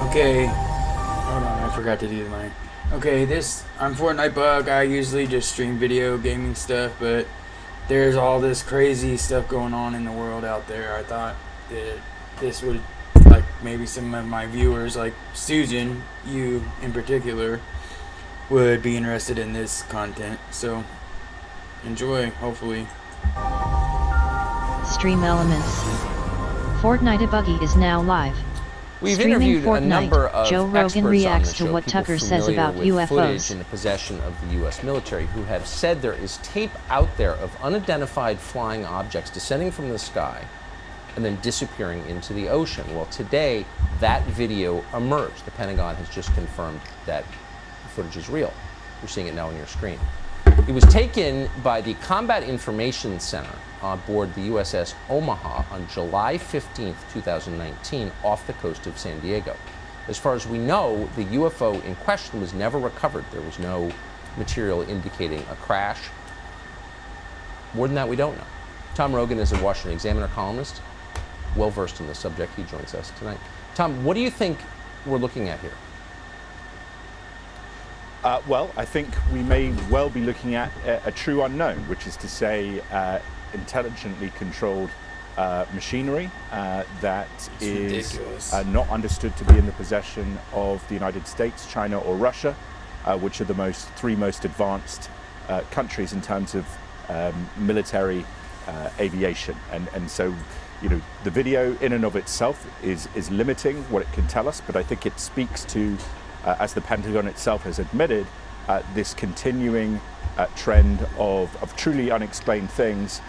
Okay, hold on, I forgot to do my... Okay, I'm Fortnite Bug. I usually just stream video gaming stuff, but there's all this crazy stuff going on in the world out there. I thought that this would, like, maybe some of my viewers, like Susan, you in particular, would be interested in this content. So, enjoy, hopefully. Stream Elements. Fortnite Buggy is now live. We've Streaming interviewed Fortnite, a number of Joe Rogan experts reacts on the to show, what people Tucker says familiar about with UFOs. footage in the possession of the U.S. military, who have said there is tape out there of unidentified flying objects descending from the sky and then disappearing into the ocean. Well, today, that video emerged. The Pentagon has just confirmed that the footage is real. You're seeing it now on your screen. It was taken by the Combat Information Center on board the USS Omaha on July 15th, 2019, off the coast of San Diego. As far as we know, the UFO in question was never recovered. There was no material indicating a crash. More than that, we don't know. Tom Rogan is a Washington Examiner columnist, well-versed in the subject. He joins us tonight. Tom, what do you think we're looking at here? Well, I think we may well be looking at a true unknown, which is to say intelligently controlled machinery that is not understood to be in the possession of the United States, China, or Russia, which are the three most advanced countries in terms of military aviation. And so, you know, the video in and of itself is limiting what it can tell us, but I think it speaks to, as the Pentagon itself has admitted, this continuing trend of truly unexplained things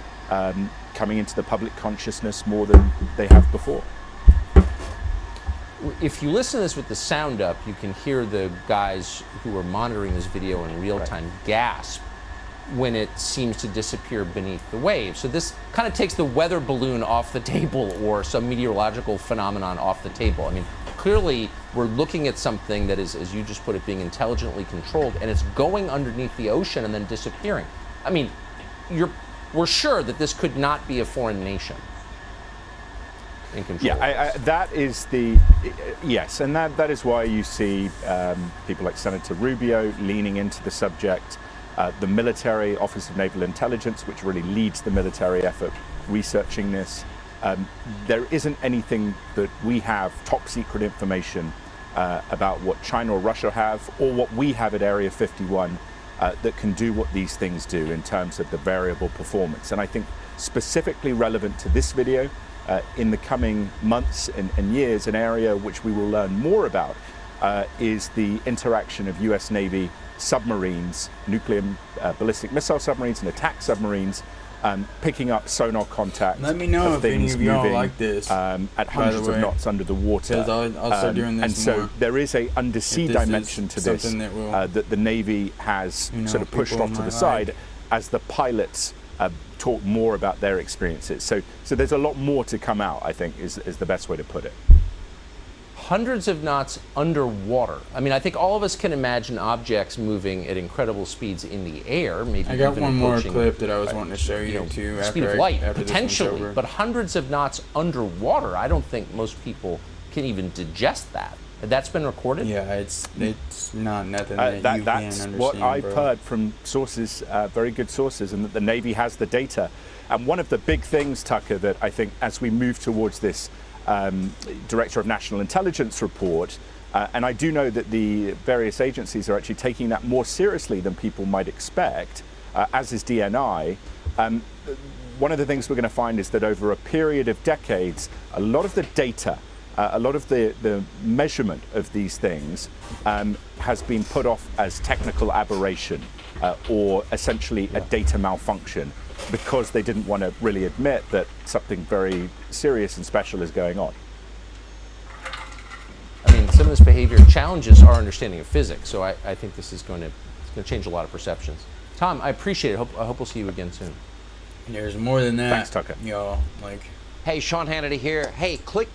coming into the public consciousness more than they have before. If you listen to this with the sound up, you can hear the guys who are monitoring this video in real time gasp when it seems to disappear beneath the waves. So this kind of takes the weather balloon off the table or some meteorological phenomenon off the table. I mean, clearly we're looking at something that is, as you just put it, being intelligently controlled, and it's going underneath the ocean and then disappearing. I mean, we're sure that this could not be a foreign nation in control. Yeah, that is yes, and that is why you see people like Senator Rubio leaning into the subject. The military, Office of Naval Intelligence, which really leads the military effort researching this. There isn't anything that we have, top secret information, about what China or Russia have, or what we have at Area 51, that can do what these things do in terms of the variable performance. And I think specifically relevant to this video, in the coming months and years, an area which we will learn more about is the interaction of US Navy submarines, nuclear ballistic missile submarines and attack submarines, picking up sonar contact. Let me know if any of y'all like this. At hundreds of knots under the water. I'll start doing this and so more. there is a undersea dimension to this that the Navy has sort of pushed off to the side as the pilots talk more about their experiences. So there's a lot more to come out, I think, is the best way to put it. Hundreds of knots underwater. I mean, I think all of us can imagine objects moving at incredible speeds in the air. Maybe I got even one more clip that I was wanting to show you too. Speed of light, potentially, but hundreds of knots underwater. I don't think most people can even digest that. That's been recorded. Yeah, it's not nothing that you can that's understand. what I've heard from sources, very good sources, and that the Navy has the data. And one of the big things, Tucker, that I think as we move towards this Director of National Intelligence report, and I do know that the various agencies are actually taking that more seriously than people might expect, as is DNI. One of the things we're going to find is that over a period of decades, a lot of the data, a lot of the measurement of these things has been put off as technical aberration or essentially a data malfunction, because they didn't want to really admit that something very serious and special is going on. I mean, some of this behavior challenges our understanding of physics, so I think this is going to change a lot of perceptions. Tom, I appreciate it. I hope we'll see you again soon. There's more than that. Thanks, Tucker. Y'all, like... Hey, Sean Hannity here. Hey, click...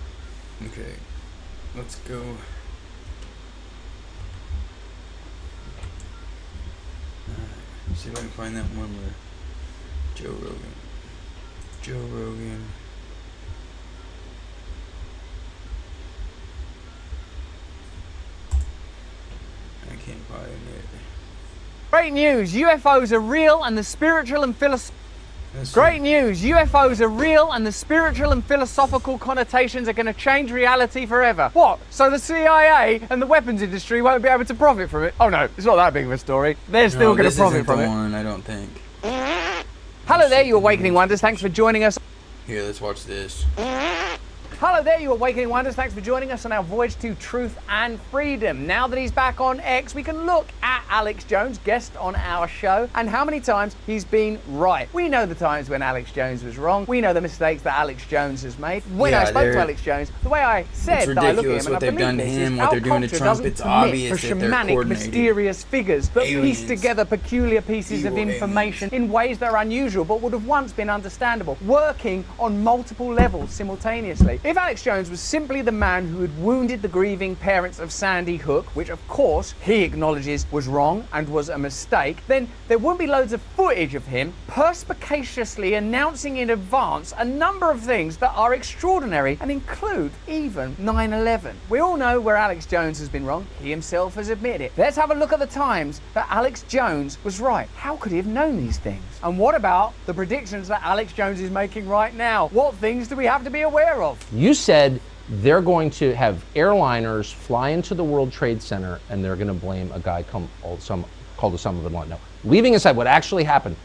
Okay, let's go. See if I can find that one where Joe Rogan. can't find it. Great news, UFOs are real and the spiritual and Great news, UFOs are real and the spiritual and philosophical connotations are going to change reality forever. What? So the CIA and the weapons industry won't be able to profit from it? Oh no, it's not that big of a story. They're still going to profit from it. One, I don't think. Hello there, you Awakening Wonders. Thanks for joining us. Here, let's watch this. Hello there, you Awakening Wonders. Thanks for joining us on our voyage to truth and freedom. Now that he's back on X, we can look at Alex Jones, guest on our show, and how many times he's been right. We know the times when Alex Jones was wrong. We know the mistakes that Alex Jones has made. When I spoke to Alex Jones, the way I said that I look at him and I believe this is our culture doesn't permit for shamanic, mysterious figures that piece together peculiar pieces of information in ways that are unusual but would have once been understandable, working on multiple levels simultaneously. If Alex Jones was simply the man who had wounded the grieving parents of Sandy Hook, which of course he acknowledges was wrong and was a mistake, then there wouldn't be loads of footage of him perspicaciously announcing in advance a number of things that are extraordinary and include even 9/11. We all know where Alex Jones has been wrong. He himself has admitted it. Let's have a look at the times that Alex Jones was right. How could he have known these things? And what about the predictions that Alex Jones is making right now? What things do we have to be aware of? You said they're going to have airliners fly into the World Trade Center and they're going to blame a guy called Osama bin Laden. No, leaving aside what actually happened,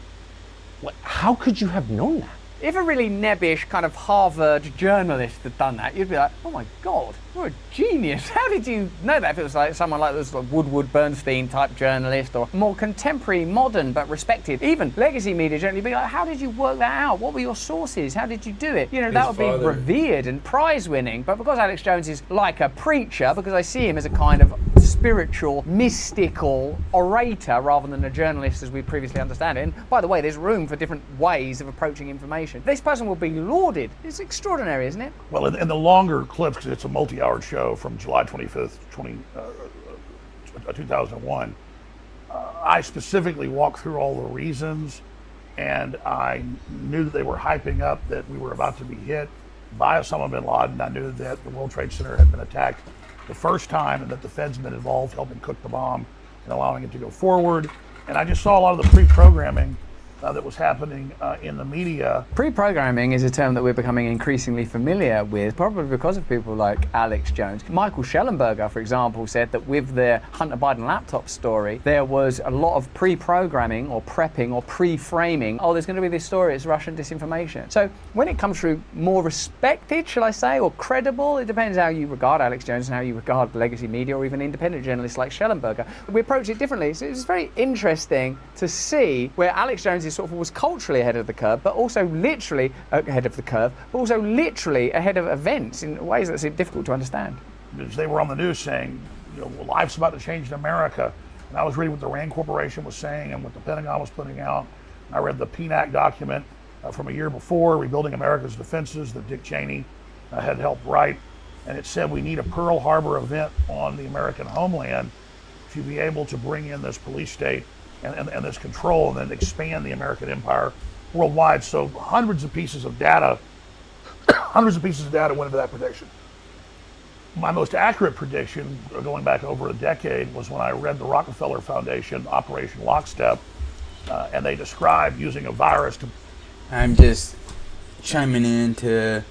how could you have known that? If a really nebbish kind of Harvard journalist had done that, you'd be like, oh my God, you're a genius. How did you know that? If it was like someone like this Woodward Bernstein type journalist or more contemporary, modern, but respected, even legacy media journalist, you'd be like, how did you work that out? What were your sources? How did you do it? You know, that would be revered and prize winning. But because Alex Jones is like a preacher, because I see him as a kind of spiritual, mystical orator rather than a journalist as we previously understand it. And by the way, there's room for different ways of approaching information. This person will be lauded. It's extraordinary, isn't it? Well, in the longer clips, because it's a multi-hour show from July 25th, 2001, I specifically walked through all the reasons, and I knew that they were hyping up that we were about to be hit by Osama bin Laden. I knew that the World Trade Center had been attacked the first time and that the Fed's been involved helping cook the bomb and allowing it to go forward. And I just saw a lot of the pre-programming that was happening in the media. Pre-programming is a term that we're becoming increasingly familiar with, probably because of people like Alex Jones. Michael Schellenberger, for example, said that with the Hunter Biden laptop story, there was a lot of pre-programming or prepping or pre-framing. Oh, there's going to be this story, it's Russian disinformation. So when it comes through more respected, shall I say, or credible, it depends how you regard Alex Jones and how you regard legacy media or even independent journalists like Schellenberger. We approach it differently. So it's very interesting to see where Alex Jones is sort of was culturally ahead of the curve, but also literally ahead of the curve, but also literally ahead of events in ways that seem difficult to understand. Because they were on the news saying, you know, well, life's about to change in America. And I was reading what the RAND Corporation was saying and what the Pentagon was putting out. And I read the PNAC document from a year before, Rebuilding America's Defenses, that Dick Cheney had helped write. And it said we need a Pearl Harbor event on the American homeland to be able to bring in this police state and this control and then expand the American empire worldwide. So hundreds of pieces of data went into that prediction. My most accurate prediction, going back over a decade, was when I read the Rockefeller Foundation Operation Lockstep, and they described using a virus to... I'm just chiming in to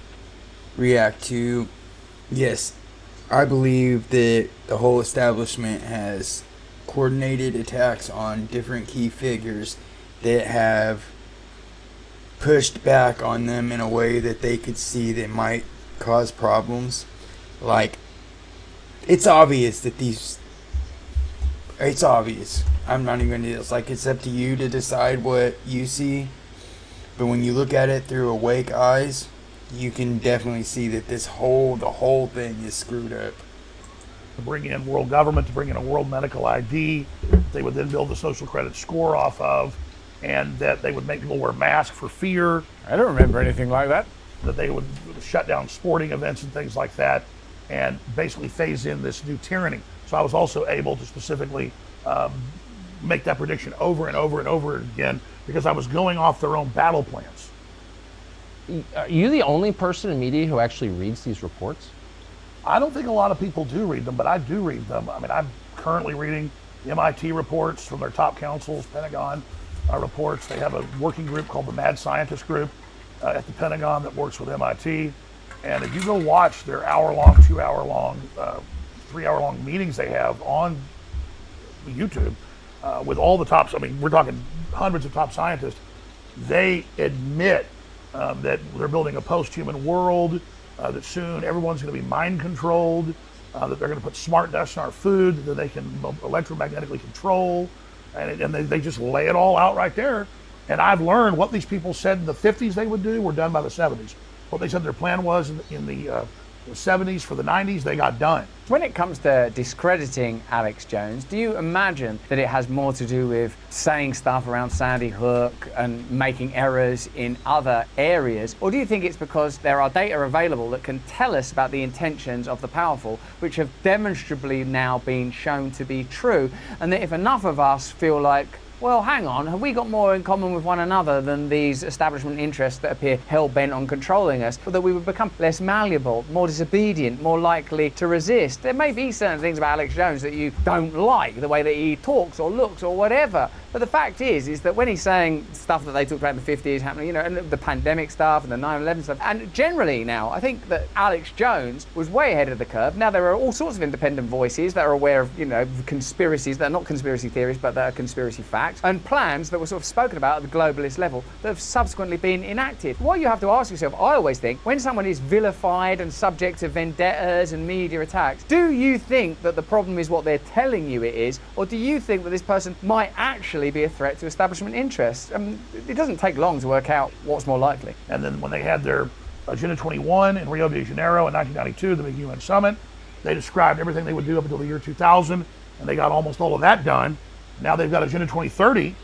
react to, yes, I believe that the whole establishment has coordinated attacks on different key figures that have pushed back on them in a way that they could see that might cause problems. Like, it's obvious that it's obvious. I'm not even, it's like it's up to you to decide what you see. But when you look at it through awake eyes, you can definitely see that the whole thing is screwed up. To bring in world government, to bring in a world medical ID, they would then build the social credit score off of, and that they would make people wear masks for fear. I don't remember anything like that. That they would shut down sporting events and things like that, and basically phase in this new tyranny. So I was also able to specifically make that prediction over and over and over again, because I was going off their own battle plans. Are you the only person in media who actually reads these reports? I don't think a lot of people do read them, but I do read them. I mean, I'm currently reading MIT reports from their top counsels, Pentagon reports. They have a working group called the Mad Scientist Group at the Pentagon that works with MIT. And if you go watch their hour-long, 2-hour-long, 3-hour-long meetings they have on YouTube with all the tops, I mean, we're talking hundreds of top scientists, they admit that they're building a post-human world, that soon everyone's going to be mind-controlled, that they're going to put smart dust in our food that they can electromagnetically control, and they just lay it all out right there. And I've learned what these people said in the 50s they would do were done by the 70s. What they said their plan was in the 70s for the 90s, they got done. When it comes to discrediting Alex Jones, do you imagine that it has more to do with saying stuff around Sandy Hook and making errors in other areas? Or do you think it's because there are data available that can tell us about the intentions of the powerful, which have demonstrably now been shown to be true, and that if enough of us feel like, well, hang on, have we got more in common with one another than these establishment interests that appear hell-bent on controlling us, or that we would become less malleable, more disobedient, more likely to resist? There may be certain things about Alex Jones that you don't like, the way that he talks or looks or whatever. But the fact is that when he's saying stuff that they talked about in the 50s happening, you know, and the pandemic stuff and the 9/11 stuff, and generally now, I think that Alex Jones was way ahead of the curve. Now there are all sorts of independent voices that are aware of, you know, conspiracies that are not conspiracy theories, but that are conspiracy facts, and plans that were sort of spoken about at the globalist level that have subsequently been enacted. What you have to ask yourself, I always think, when someone is vilified and subject to vendettas and media attacks, do you think that the problem is what they're telling you it is, or do you think that this person might actually be a threat to establishment interests? It doesn't take long to work out what's more likely. And then when they had their Agenda 21 in Rio de Janeiro in 1992, the big UN summit, they described everything they would do up until the year 2000, and they got almost all of that done. Now they've got Agenda 2030,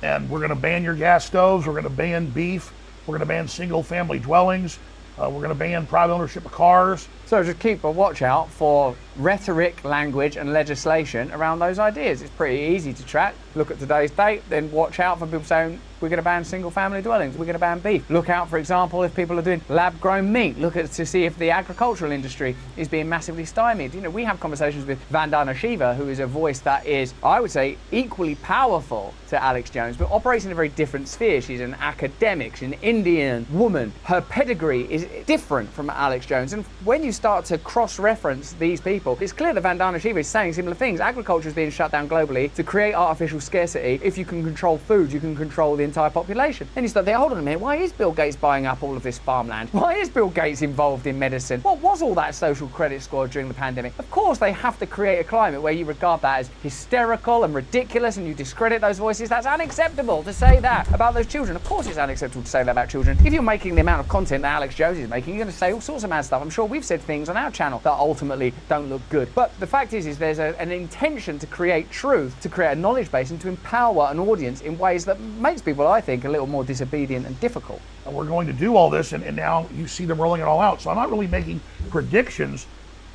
and we're going to ban your gas stoves, we're going to ban beef, we're going to ban single-family dwellings, we're going to ban private ownership of cars. So just keep a watch out for rhetoric, language, and legislation around those ideas. It's pretty easy to track. Look at today's date, then watch out for people saying, we're going to ban single-family dwellings, we're going to ban beef. Look out, for example, if people are doing lab-grown meat. Look at to see if the agricultural industry is being massively stymied. You know, we have conversations with Vandana Shiva, who is a voice that is, I would say, equally powerful to Alex Jones, but operates in a very different sphere. She's an academic, she's an Indian woman. Her pedigree is different from Alex Jones, and when you start to cross-reference these people, it's clear that Vandana Shiva is saying similar things. Agriculture is being shut down globally to create artificial scarcity. If you can control food, you can control the entire population. Then you start there, hold on a minute, why is Bill Gates buying up all of this farmland? Why is Bill Gates involved in medicine? What was all that social credit score during the pandemic? Of course they have to create a climate where you regard that as hysterical and ridiculous and you discredit those voices. That's unacceptable to say that about those children. Of course it's unacceptable to say that about children. If you're making the amount of content that Alex Jones is making, you're going to say all sorts of mad stuff. I'm sure we've said things on our channel that ultimately don't look good. But the fact is there's an intention to create truth, to create a knowledge base and to empower an audience in ways that makes people, I think, a little more disobedient and difficult. And we're going to do all this, and now you see them rolling it all out. So I'm not really making predictions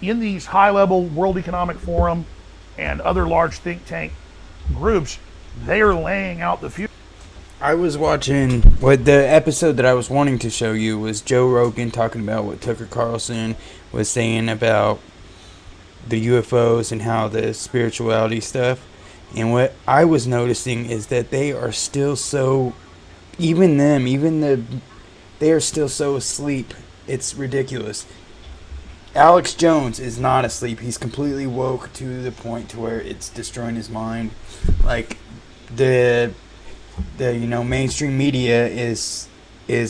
in these high-level World Economic Forum and other large think tank groups. They are laying out the future. I was watching, what the episode that I was wanting to show you was Joe Rogan talking about what Tucker Carlson was saying about the UFOs and how the spirituality stuff. And what I was noticing is that they are still so, they are still so asleep. It's ridiculous. Alex Jones is not asleep. He's completely woke to the point to where it's destroying his mind. Like the mainstream media is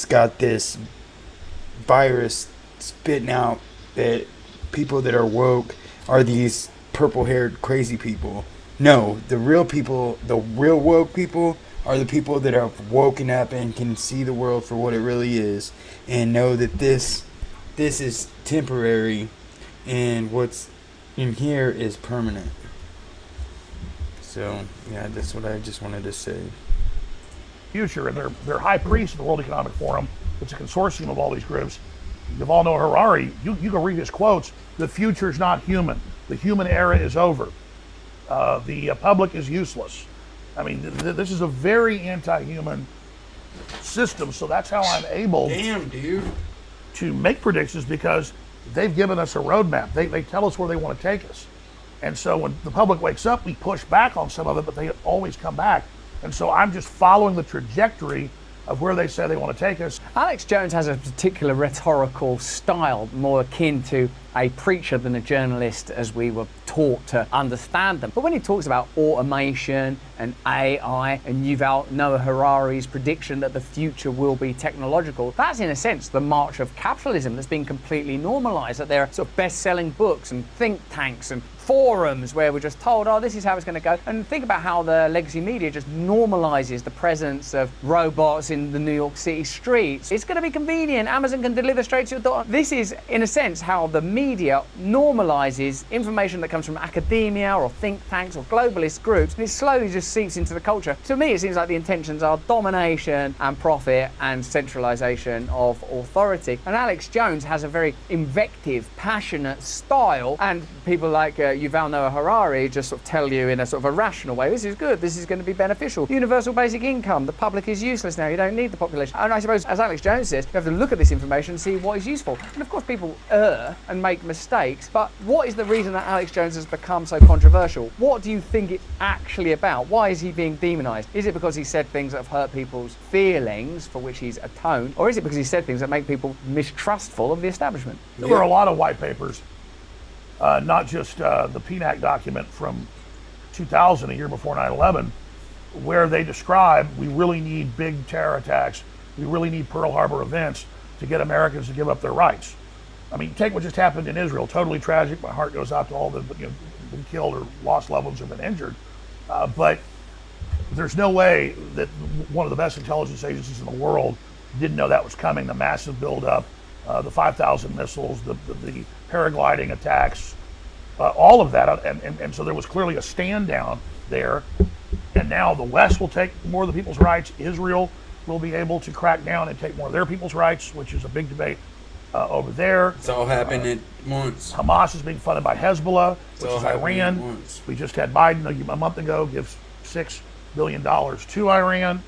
got this virus spitting out that people that are woke are these purple-haired crazy people. No, the real people, the real woke people are the people that are woken up and can see the world for what it really is and know that this is temporary and what's in here is permanent. So, yeah, that's what I just wanted to say. Future, and their high priest of the World Economic Forum, it's a consortium of all these groups, Yuval Noah Harari, you can read his quotes, the future's not human. The human era is over. The public is useless. I mean, this is a very anti-human system, so that's how I'm able to make predictions, because they've given us a roadmap. They tell us where they want to take us. And so when the public wakes up, we push back on some of it, but they always come back. And so I'm just following the trajectory of where they say they want to take us. Alex Jones has a particular rhetorical style, more akin to a preacher than a journalist, as we were taught to understand them. But when he talks about automation and AI and Yuval Noah Harari's prediction that the future will be technological, that's in a sense the march of capitalism that's been completely normalized, that there are sort of best-selling books and think tanks and forums where we're just told, oh, this is how it's going to go. And think about how the legacy media just normalizes the presence of robots in the New York City streets. It's going to be convenient. Amazon can deliver straight to your door. This is, in a sense, how the media normalizes information that comes from academia or think tanks or globalist groups, and it slowly just seeps into the culture. To me, it seems like the intentions are domination and profit and centralization of authority. And Alex Jones has a very invective, passionate style, and people like Yuval Noah Harari just sort of tell you in a sort of a rational way, this is good, this is going to be beneficial. Universal basic income, the public is useless now, you don't need the population. And I suppose, as Alex Jones says, you have to look at this information and see what is useful. And of course people err and make mistakes, but what is the reason that Alex Jones has become so controversial? What do you think it's actually about? Why is he being demonized? Is it because he said things that have hurt people's feelings, for which he's atoned, or is it because he said things that make people mistrustful of the establishment? There were a lot of white papers, not just the PNAC document from 2000, a year before 9/11, where they describe we really need big terror attacks, we really need Pearl Harbor events to get Americans to give up their rights. I mean, take what just happened in Israel, totally tragic. My heart goes out to all the been killed or lost loved ones or been injured. But there's no way that one of the best intelligence agencies in the world didn't know that was coming. The massive buildup, the 5,000 missiles, the paragliding attacks, all of that. And so there was clearly a stand down there. And now the West will take more of the people's rights. Israel will be able to crack down and take more of their people's rights, which is a big debate over there. It's all happened at once. Hamas is being funded by Hezbollah, which is Iran. We just had Biden a month ago give $6 billion to Iran.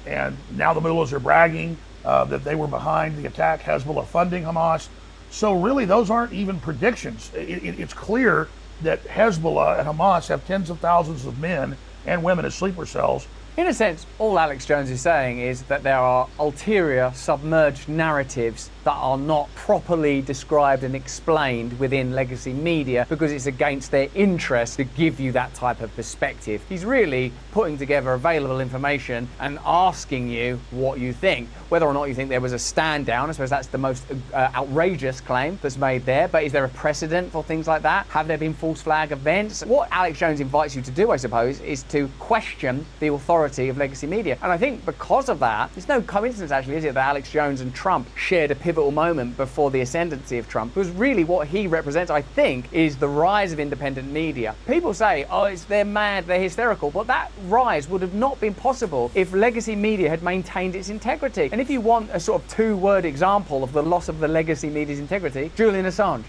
And now the mullahs are bragging that they were behind the attack, Hezbollah funding Hamas. So really, those aren't even predictions. It's clear that Hezbollah and Hamas have tens of thousands of men and women as sleeper cells. In a sense, all Alex Jones is saying is that there are ulterior, submerged narratives that are not properly described and explained within legacy media because it's against their interest to give you that type of perspective. He's really putting together available information and asking you what you think. Whether or not you think there was a stand down, I suppose that's the most outrageous claim that's made there, but is there a precedent for things like that? Have there been false flag events? What Alex Jones invites you to do, I suppose, is to question the authority of legacy media. And I think because of that, it's no coincidence actually, is it, that Alex Jones and Trump shared a pivotal moment before the ascendancy of Trump, because really what he represents, I think, is the rise of independent media. People say, oh, they're mad, they're hysterical, but that rise would have not been possible if legacy media had maintained its integrity. And if you want a sort of two-word example of the loss of the legacy media's integrity, Julian Assange.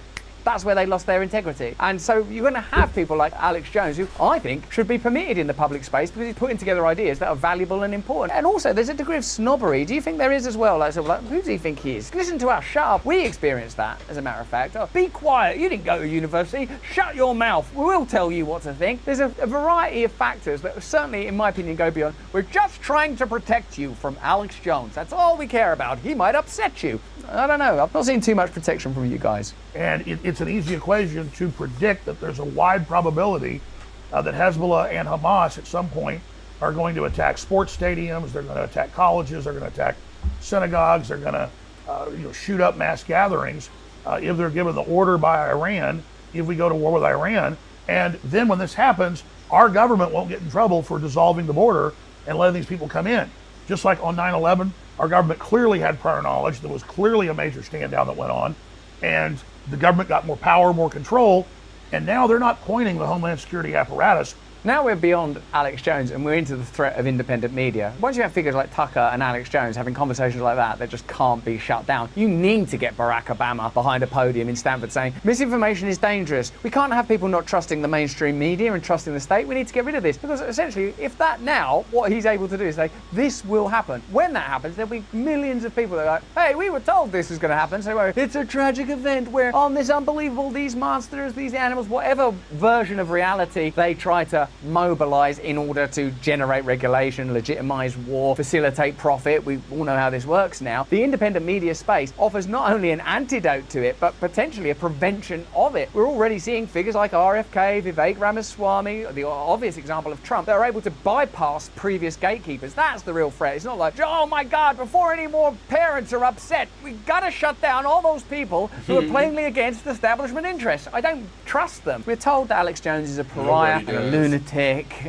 That's where they lost their integrity. And so you're going to have people like Alex Jones, who I think should be permitted in the public space because he's putting together ideas that are valuable and important. And also, there's a degree of snobbery. Do you think there is as well? Like, sort of like, who do you think he is? Listen to us, shut up. We experienced that, as a matter of fact. Oh, be quiet. You didn't go to university. Shut your mouth. We will tell you what to think. There's a variety of factors that certainly, in my opinion, go beyond. We're just trying to protect you from Alex Jones. That's all we care about. He might upset you. I don't know. I've not seen too much protection from you guys. And it's an easy equation to predict that there's a wide probability that Hezbollah and Hamas at some point are going to attack sports stadiums, they're going to attack colleges, they're going to attack synagogues, they're going to shoot up mass gatherings if they're given the order by Iran, if we go to war with Iran. And then when this happens, our government won't get in trouble for dissolving the border and letting these people come in. Just like on 9/11, our government clearly had prior knowledge. There was clearly a major stand down that went on, and the government got more power, more control, and now they're not pointing the Homeland Security apparatus Now we're beyond Alex Jones and we're into the threat of independent media. Once you have figures like Tucker and Alex Jones having conversations like that just can't be shut down, you need to get Barack Obama behind a podium in Stanford saying, misinformation is dangerous. We can't have people not trusting the mainstream media and trusting the state. We need to get rid of this. Because essentially, if that now, what he's able to do is say, this will happen. When that happens, there'll be millions of people that are like, hey, we were told this was going to happen. So it's a tragic event where on this unbelievable, these monsters, these animals, whatever version of reality they try to mobilize in order to generate regulation, legitimize war, facilitate profit. We all know how this works now. The independent media space offers not only an antidote to it, but potentially a prevention of it. We're already seeing figures like RFK, Vivek Ramaswamy, the obvious example of Trump, that are able to bypass previous gatekeepers. That's the real threat. It's not like, oh my God, before any more parents are upset, we gotta shut down all those people who are plainly against establishment interests. I don't trust them. We're told that Alex Jones is a pariah and a lunatic,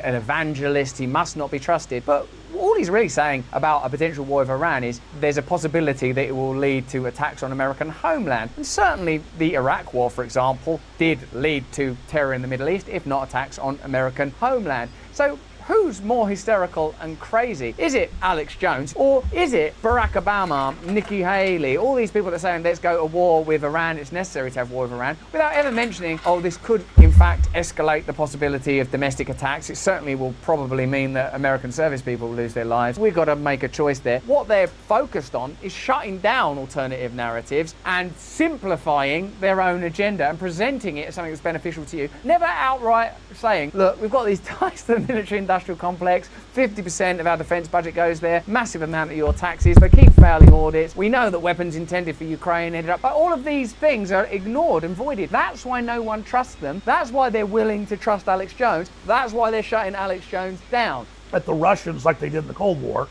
an evangelist. He must not be trusted. But all he's really saying about a potential war with Iran is there's a possibility that it will lead to attacks on American homeland. And certainly the Iraq war, for example, did lead to terror in the Middle East, if not attacks on American homeland. So who's more hysterical and crazy? Is it Alex Jones or is it Barack Obama, Nikki Haley, all these people that are saying let's go to war with Iran, it's necessary to have war with Iran, without ever mentioning, oh, this could in fact escalate the possibility of domestic attacks. It certainly will probably mean that American service people will lose their lives. We've got to make a choice there. What they're focused on is shutting down alternative narratives and simplifying their own agenda and presenting it as something that's beneficial to you. Never outright saying, look, we've got these ties to the military industrial complex, 50% of our defense budget goes there, massive amount of your taxes, but keep failing audits. We know that weapons intended for Ukraine ended up, but all of these things are ignored and voided. That's why no one trusts them. That's why they're willing to trust Alex Jones. That's why they're shutting Alex Jones down. At the Russians, like they did in the Cold War,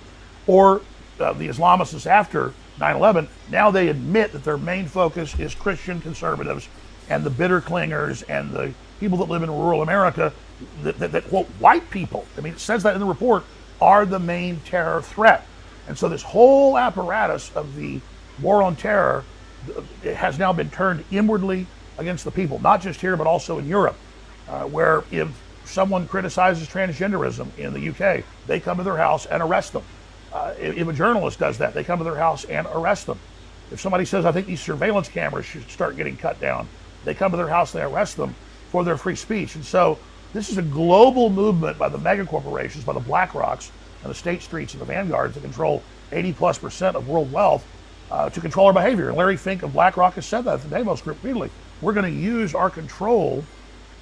or the Islamists after 9/11, now they admit that their main focus is Christian conservatives and the bitter clingers and the people that live in rural America that quote, white people, I mean, it says that in the report, are the main terror threat. And so this whole apparatus of the war on terror it has now been turned inwardly against the people, not just here, but also in Europe, where if someone criticizes transgenderism in the UK, they come to their house and arrest them. If a journalist does that, they come to their house and arrest them. If somebody says, I think these surveillance cameras should start getting cut down, they come to their house and they arrest them for their free speech. And so this is a global movement by the mega corporations, by the BlackRocks and the State Streets and the Vanguards that control 80+% of world wealth to control our behavior. And Larry Fink of BlackRock has said that at the Davos Group repeatedly. We're going to use our control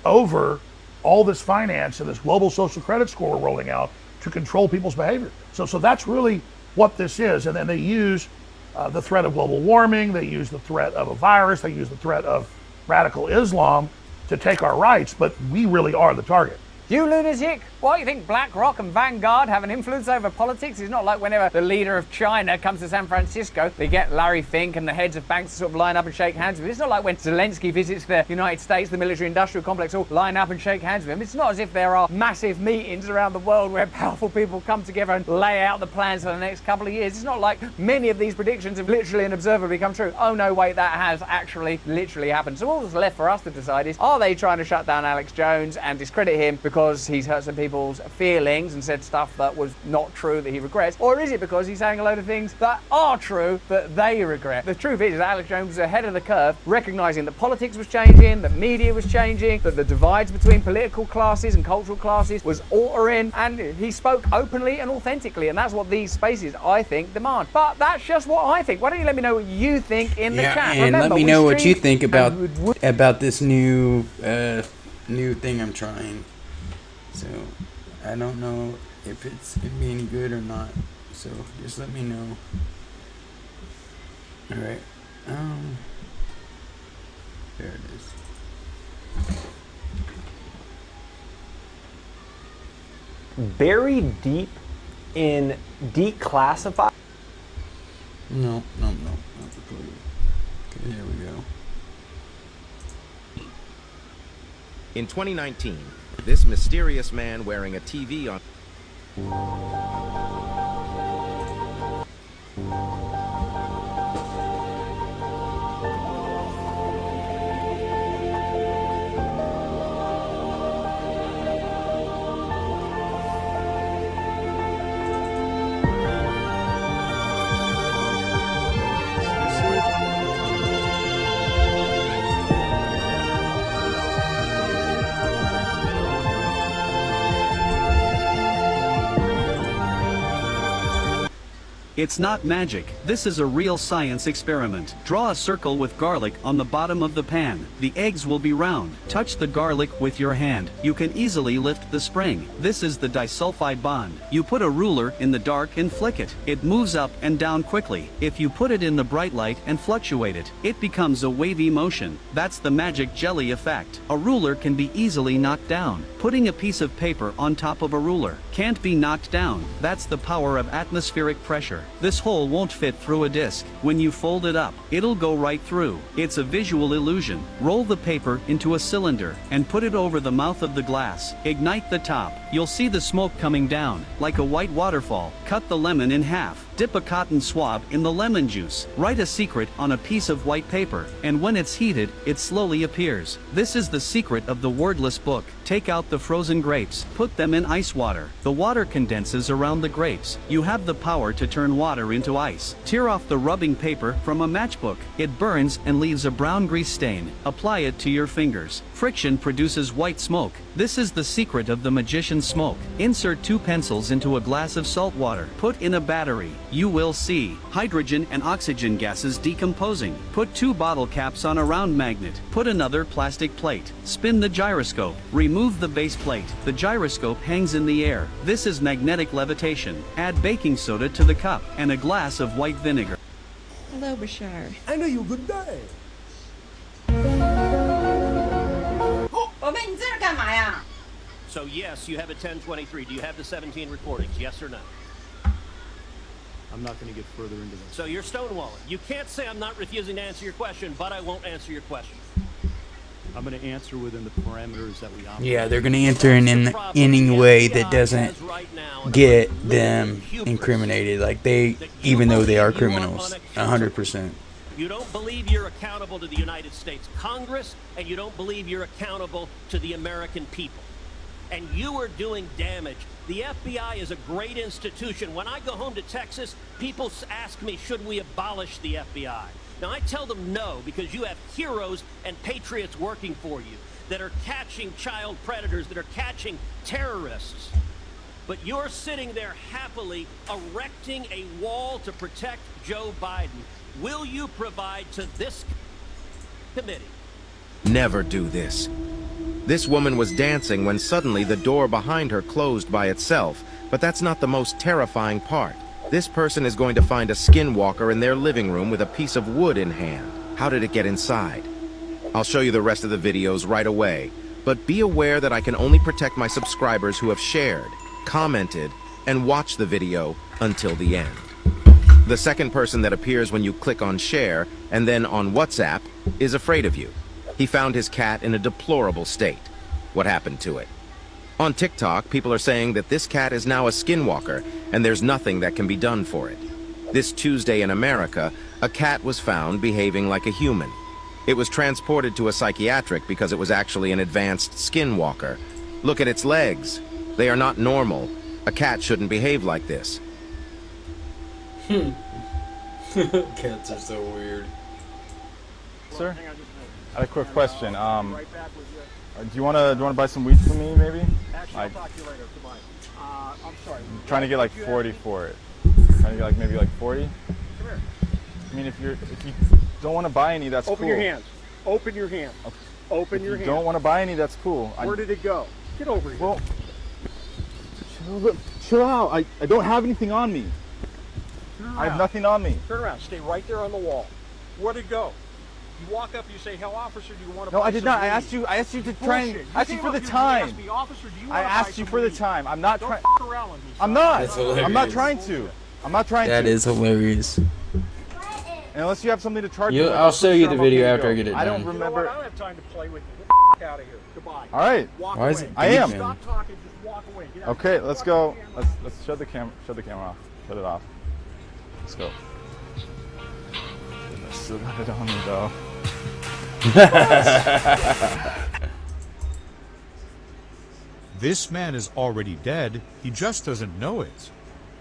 over all this finance and this global social credit score we're rolling out to control people's behavior. So that's really what this is. And then they use the threat of global warming, they use the threat of a virus, they use the threat of radical Islam to take our rights, but we really are the target. You lunatic! What, you think BlackRock and Vanguard have an influence over politics? It's not like whenever the leader of China comes to San Francisco, they get Larry Fink and the heads of banks to sort of line up and shake hands with him. It's not like when Zelensky visits the United States, the military industrial complex all line up and shake hands with him. It's not as if there are massive meetings around the world where powerful people come together and lay out the plans for the next couple of years. It's not like many of these predictions have literally and observably come true. Oh no, wait, that has actually literally happened. So all that's left for us to decide is, are they trying to shut down Alex Jones and discredit him because he's hurt some people's feelings and said stuff that was not true that he regrets, or is it because he's saying a load of things that are true that they regret? The truth is Alex Jones was ahead of the curve, recognizing that politics was changing, that media was changing, that the divides between political classes and cultural classes was altering, and he spoke openly and authentically, and that's what these spaces, I think, demand. But that's just what I think. Why don't you let me know what you think in the chat? And remember, let me know what you think about this new thing I'm trying. So I don't know if it's gonna be any good or not. So just let me know. All right. There it is. Buried deep in declassified. No, not the clue. Okay, here we go. In 2019, this mysterious man wearing a TV on It's not magic. This is a real science experiment. Draw a circle with garlic on the bottom of the pan. The eggs will be round. Touch the garlic with your hand. You can easily lift the spring. This is the disulfide bond. You put a ruler in the dark and flick it. It moves up and down quickly. If you put it in the bright light and fluctuate it, it becomes a wavy motion. That's the magic jelly effect. A ruler can be easily knocked down. Putting a piece of paper on top of a ruler can't be knocked down. That's the power of atmospheric pressure. This hole won't fit through a disc. When you fold it up, it'll go right through. It's a visual illusion. Roll the paper into a cylinder and put it over the mouth of the glass. Ignite the top. You'll see the smoke coming down, like a white waterfall. Cut the lemon in half. Dip a cotton swab in the lemon juice. Write a secret on a piece of white paper, and when it's heated, it slowly appears. This is the secret of the wordless book. Take out the frozen grapes. Put them in ice water. The water condenses around the grapes. You have the power to turn water into ice. Tear off the rubbing paper from a matchbook. It burns and leaves a brown grease stain. Apply it to your fingers. Friction produces white smoke. This is the secret of the magician's smoke. Insert 2 pencils into a glass of salt water. Put in a battery. You will see hydrogen and oxygen gases decomposing. Put 2 bottle caps on a round magnet. Put another plastic plate. Spin the gyroscope. Remove the base plate. The gyroscope hangs in the air. This is magnetic levitation. Add baking soda to the cup and a glass of white vinegar. Hello, Bashar. I know you. Good day. So yes, you have a 1023. Do you have the 17 recordings? Yes or no? I'm not going to get further into this. So you're stonewalling. You can't say I'm not refusing to answer your question, but I won't answer your question. I'm going to answer within the parameters that we operate. Yeah, they're going to answer in any way that doesn't get them incriminated. Like even though they are criminals, 100%. You don't believe you're accountable to the United States Congress, and you don't believe you're accountable to the American people. And you are doing damage. The FBI is a great institution. When I go home to Texas, people ask me, should we abolish the FBI? Now, I tell them no, because you have heroes and patriots working for you that are catching child predators, that are catching terrorists. But you're sitting there happily erecting a wall to protect Joe Biden. Will you provide to this committee? Never do this. This woman was dancing when suddenly the door behind her closed by itself, but that's not the most terrifying part. This person is going to find a skinwalker in their living room with a piece of wood in hand. How did it get inside? I'll show you the rest of the videos right away, but be aware that I can only protect my subscribers who have shared, commented, and watched the video until the end. The second person that appears when you click on share and then on WhatsApp is afraid of you. He found his cat in a deplorable state. What happened to it? On TikTok, people are saying that this cat is now a skinwalker and there's nothing that can be done for it. This Tuesday in America, a cat was found behaving like a human. It was transported to a psychiatric because it was actually an advanced skinwalker. Look at its legs. They are not normal. A cat shouldn't behave like this. Cats are so weird. Sir? I had a quick question. Do you wanna buy some weed from me, maybe? Actually, I'll talk to you later. Goodbye. I'm sorry. I'm trying to get like 40 for it. Trying to get like maybe like 40. Come here. I mean, if you don't want to buy any, that's Open cool. your hands. Open your hands. Okay. Open your hands. If you don't want to buy any, that's cool. Where did it go? Get over here. Well, chill out. I don't have anything on me. I have nothing on me. Turn around. Stay right there on the wall. Where'd it go? You walk up, you say, "Hell, officer, do you want to No, buy I did some not. weed?" I asked you to try and Bullshit. I asked you for the time. You Officer, do you I want to buy asked you some for the weed? time. I'm not trying. Don't f around with me. I'm not. That's hilarious. I'm not trying to. I'm not trying to. That is hilarious. And unless you have something to charge You- me, I'll show you the video after I get it I done. don't remember. You know what? I don't have time to play with you. Get the f out of here. Goodbye. All right. Walk Why is away. it I am. deep, man? Stop talking. Just walk away. Get out. Okay, let's go. Let's shut the camera. Shut the camera off. Shut it off. Let's go. I still got it on me though. This man is already dead. He just doesn't know it.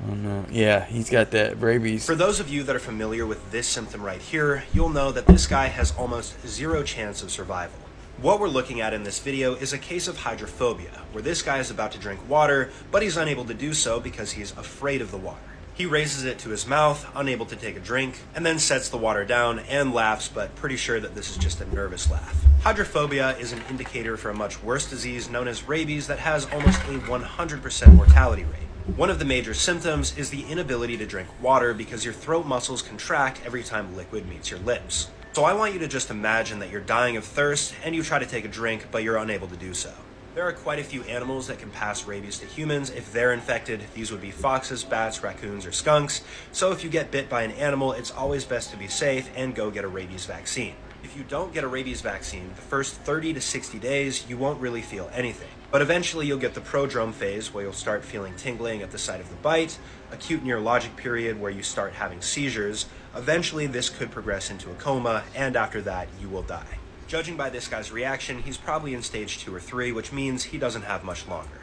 Oh no. Yeah, he's got that rabies. For those of you that are familiar with this symptom right here, you'll know that this guy has almost zero chance of survival. What we're looking at in this video is a case of hydrophobia, where this guy is about to drink water, but he's unable to do so because he's afraid of the water. He raises it to his mouth, unable to take a drink, and then sets the water down and laughs, but pretty sure that this is just a nervous laugh. Hydrophobia is an indicator for a much worse disease known as rabies that has almost a 100% mortality rate. One of the major symptoms is the inability to drink water because your throat muscles contract every time liquid meets your lips. So I want you to just imagine that you're dying of thirst and you try to take a drink, but you're unable to do so. There are quite a few animals that can pass rabies to humans if they're infected. These would be foxes, bats, raccoons, or skunks. So if you get bit by an animal, it's always best to be safe and go get a rabies vaccine. If you don't get a rabies vaccine, the first 30 to 60 days, you won't really feel anything. But eventually you'll get the prodrome phase where you'll start feeling tingling at the site of the bite, acute neurologic period where you start having seizures. Eventually this could progress into a coma, and after that you will die. Judging by this guy's reaction, he's probably in stage 2 or 3, which means he doesn't have much longer.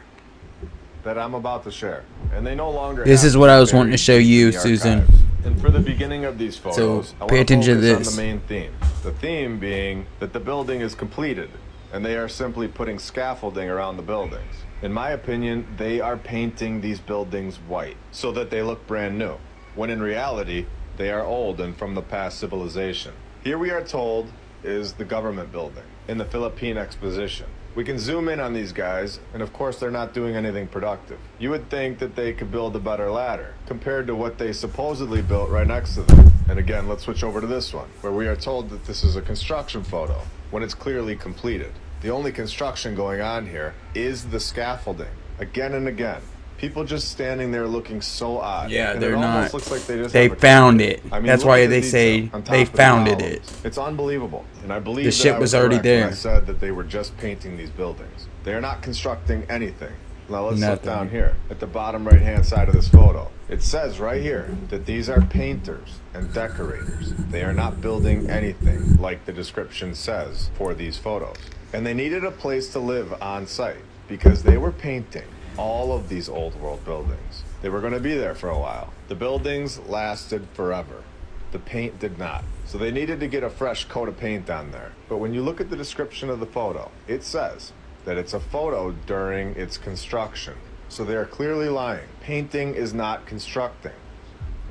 That I'm about to share, and they no longer. This is what I was wanting to show you, Susan. And for the beginning of these photos, so pay attention to this. On the main theme. The theme being that the building is completed, and they are simply putting scaffolding around the buildings. In my opinion, they are painting these buildings white so that they look brand new, when in reality, they are old and from the past civilization. Here we are told is the government building in the Philippine Exposition. We can zoom in on these guys, and of course they're not doing anything productive. You would think that they could build a better ladder compared to what they supposedly built right next to them. And again, let's switch over to this one, where we are told that this is a construction photo when it's clearly completed. The only construction going on here is the scaffolding. Again and again. People just standing there looking so odd. Yeah, and they're it not. Looks like they just they found it. I mean, that's why they say they founded it. It's unbelievable, and I believe the shit was already there. I said that they were just painting these buildings. They are not constructing anything. Now let's look down here at the bottom right-hand side of this photo. It says right here that these are painters and decorators. They are not building anything like the description says for these photos. And they needed a place to live on site because they were painting all of these old world buildings. They were going to be there for a while. The buildings lasted forever. The paint did not. So they needed to get a fresh coat of paint on there. But when you look at the description of the photo, it says that it's a photo during its construction. So they are clearly lying. Painting is not constructing.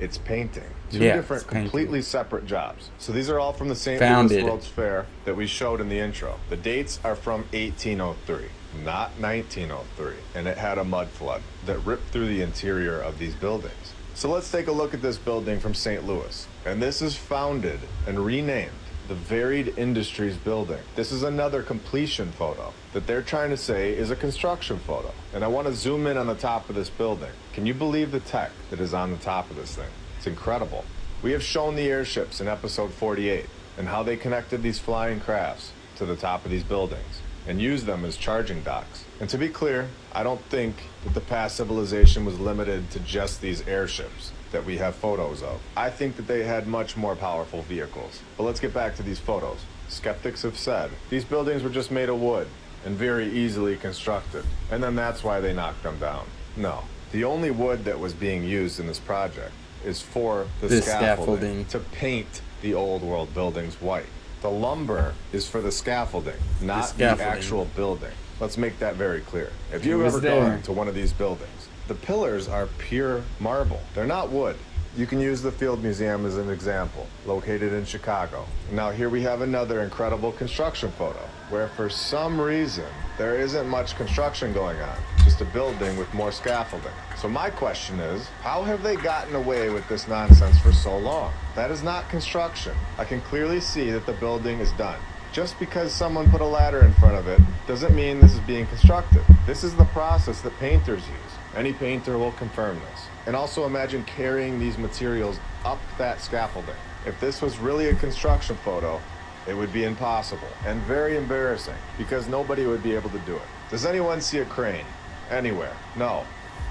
It's painting. Two different, completely separate jobs. So these are all from the St. Louis World's Fair that we showed in the intro. The dates are from 1803. Not 1903, and it had a mud flood that ripped through the interior of these buildings. So let's take a look at this building from St. Louis, and this is founded and renamed the Varied Industries Building. This is another completion photo that they're trying to say is a construction photo, and I want to zoom in on the top of this building. Can you believe the tech that is on the top of this thing? It's incredible. We have shown the airships in episode 48 and how they connected these flying crafts to the top of these buildings and use them as charging docks. And to be clear, I don't think that the past civilization was limited to just these airships that we have photos of. I think that they had much more powerful vehicles. But let's get back to these photos. Skeptics have said these buildings were just made of wood and very easily constructed, and then that's why they knocked them down. No, the only wood that was being used in this project is for the scaffolding to paint the old world buildings white. The lumber is for the scaffolding, not the actual building. Let's make that very clear. If you've ever gone to one of these buildings, the pillars are pure marble. They're not wood. You can use the Field Museum as an example, located in Chicago. Now here we have another incredible construction photo, where for some reason, there isn't much construction going on, just a building with more scaffolding. So my question is, how have they gotten away with this nonsense for so long? That is not construction. I can clearly see that the building is done. Just because someone put a ladder in front of it doesn't mean this is being constructed. This is the process that painters use. Any painter will confirm this. And also imagine carrying these materials up that scaffolding. If this was really a construction photo, it would be impossible and very embarrassing because nobody would be able to do it. Does anyone see a crane anywhere? No.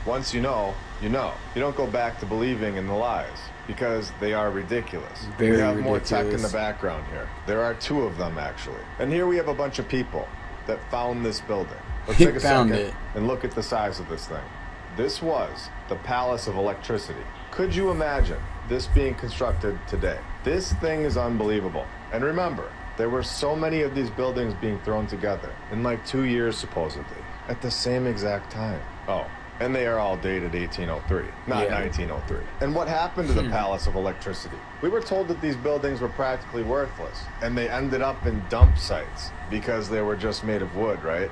Once you know, you know. You don't go back to believing in the lies because they are ridiculous. We have more tech in the background here. There are two of them actually. And here we have a bunch of people that found this building. Let's take a second and look at the size of this thing. This was the Palace of Electricity. Could you imagine this being constructed today? This thing is unbelievable. And remember, there were so many of these buildings being thrown together in like 2 years supposedly, at the same exact time. Oh, And they are all dated 1803, not 1903. And what happened to the Palace of Electricity? We were told that these buildings were practically worthless, and they ended up in dump sites because they were just made of wood, right?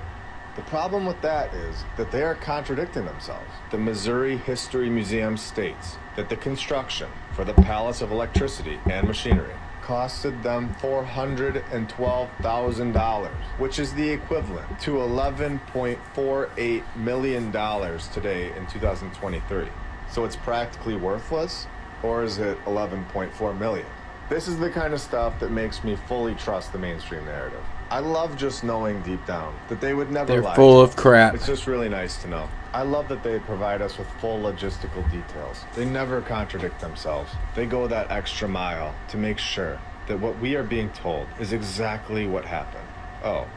The problem with that is that they are contradicting themselves. The Missouri History Museum states that the construction for the Palace of Electricity and Machinery costed them $412,000, which is the equivalent to $11.48 million today in 2023. So it's practically worthless, or is it 11.4 million? This is the kind of stuff that makes me fully trust the mainstream narrative. I love just knowing deep down that they would never lie. They're full of crap. It's just really nice to know. I love that they provide us with full logistical details. They never contradict themselves. They go that extra mile to make sure that what we are being told is exactly what happened. Oh,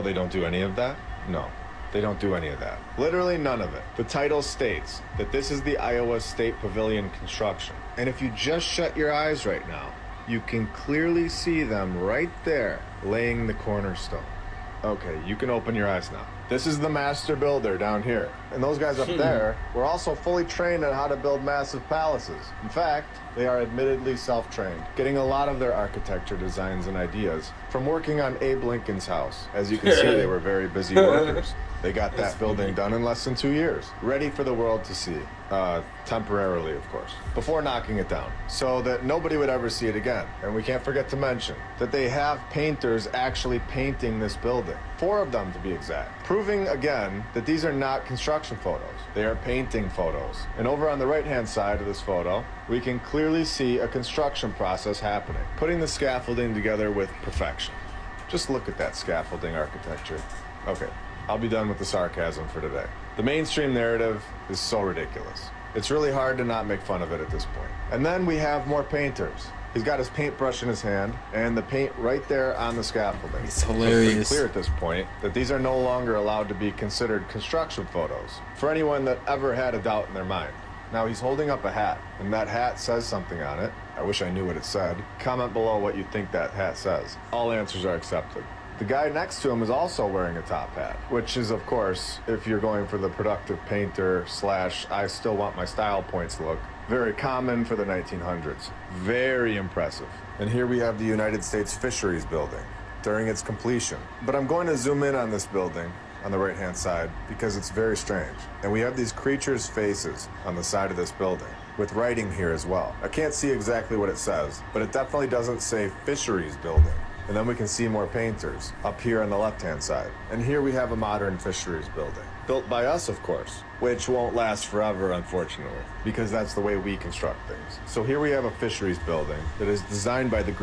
they don't do any of that? No, they don't do any of that. Literally none of it. The title states that this is the Iowa State Pavilion construction. And if you just shut your eyes right now, you can clearly see them right there, laying the cornerstone. Okay, you can open your eyes now. This is the master builder down here. And those guys up there were also fully trained on how to build massive palaces. In fact, they are admittedly self-trained, getting a lot of their architecture designs and ideas from working on Abe Lincoln's house. As you can see, they were very busy workers. They got that building done in less than 2 years, ready for the world to see. Temporarily, of course, before knocking it down, so that nobody would ever see it again. And we can't forget to mention that they have painters actually painting this building. 4 of them to be exact, proving again that these are not construction photos. They are painting photos. And over on the right-hand side of this photo, we can clearly see a construction process happening, putting the scaffolding together with perfection. Just look at that scaffolding architecture. Okay, I'll be done with the sarcasm for today. The mainstream narrative is so ridiculous. It's really hard to not make fun of it at this point. And then we have more painters. He's got his paintbrush in his hand and the paint right there on the scaffolding. It's hilarious. It's clear at this point that these are no longer allowed to be considered construction photos for anyone that ever had a doubt in their mind. Now he's holding up a hat, and that hat says something on it. I wish I knew what it said. Comment below what you think that hat says. All answers are accepted. The guy next to him is also wearing a top hat, which is, of course, if you're going for the productive painter / I still want my style points look, very common for the 1900s. Very impressive. And here we have the United States Fisheries Building during its completion. But I'm going to zoom in on this building on the right-hand side because it's very strange. And we have these creatures' faces on the side of this building, with writing here as well. I can't see exactly what it says, but it definitely doesn't say Fisheries Building. And then we can see more painters up here on the left-hand side. And here we have a modern fisheries building, built by us, of course, which won't last forever, unfortunately, because that's the way we construct things. So here we have a fisheries building that is designed by the Greek